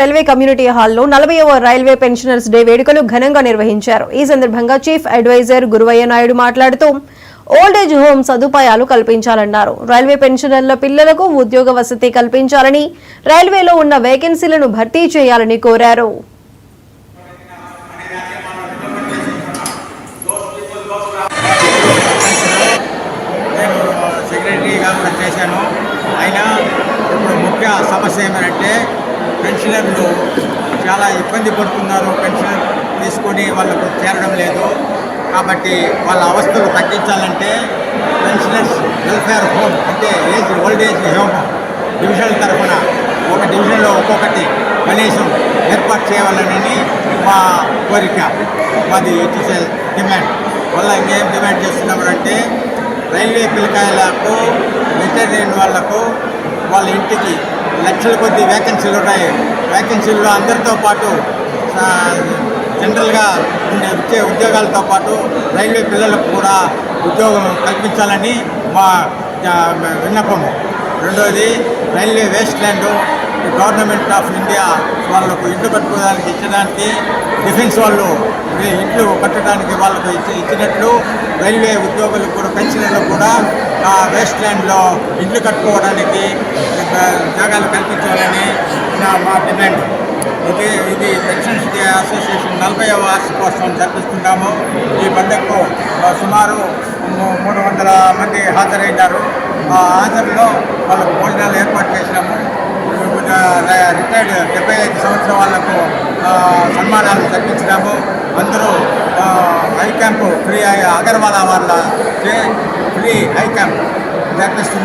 Railway community హాల్లో 40వ railway pensioners day వేడుకలు ఘనంగా నిర్వహించారు. ఈ సందర్భంగా చీఫ్ అడ్వైజర్ గురువయ్య నాయుడు మాట్లాడుతూ ఓల్డేజ్ హోమ్ సదుపాయాలు కల్పించాలన్నారు. రైల్వే పెన్షనర్ల పిల్లలకు ఉద్యోగ వసతి కల్పించాలని, రైల్వేలో ఉన్న వేకెన్సీలను భర్తీ చేయాలని కోరారు. సమస్య ఏమంటే పెన్షనర్లు చాలా ఇబ్బంది పడుతున్నారు. పెన్షన్ తీసుకొని వాళ్ళకు చేరడం లేదు. కాబట్టి వాళ్ళ అవస్థలు తగ్గించాలంటే పెన్షనర్స్ వెల్ఫేర్ హోమ్ అంటే ఓల్డేజ్ హోమ్ డివిజన్ తరఫున ఒక డివిజన్లో ఒక్కొక్కటి కనీసం ఏర్పాటు చేయాలని మా కోరిక. మాది ఇట్స్ డిమాండ్ వల్ల ఇంకేం డిమాండ్ చేస్తున్నామంటే రైల్వే పిల్లకాయలకు రిటైర్ అయిన వాళ్లకు వాళ్ళ ఇంటికి లక్షల కొద్ది వేకెన్సీలు ఉన్నాయి. వేకెన్సీల్లో అందరితో పాటు జనరల్గా వచ్చే ఉద్యోగాలతో పాటు రైల్వే పిల్లలకు కూడా ఉద్యోగం కల్పించాలని మా విన్నపము. రెండవది, railway waste land government of India వాళ్ళకు ఇల్లు కట్టుకోవడానికి ఇచ్చడానికి, డిఫెన్స్ వాళ్ళు ఇంట్లు కట్టడానికి వాళ్ళకు ఇచ్చినట్లు రైల్వే ఉద్యోగులకు కూడా పెన్షనర్లకు కూడా ఆ వేస్ట్ ల్యాండ్లో ఇల్లు కట్టుకోవడానికి జాగాలు కల్పించాలని మా డిమాండ్. ఇది పెన్షన్స్ డే అసోసియేషన్ 40వ వార్షికోత్సవం జరిపిస్తున్నాము. ఈ పండుగకు సుమారు 300 మంది హాజరైనారు. ఆ హాజరులో వాళ్ళకు భోజనాలు ఏర్పాటు చేసినాము. రిటైర్డ్ 75 సంవత్సరాల వాళ్లకు సన్మానాలు జరిపించినాము. అందరూ హై క్యాంపు ఫ్రీ అగర్వాలా వాళ్ళ ఫ్రీ హై క్యాంప్ జరిపిస్తున్నారు.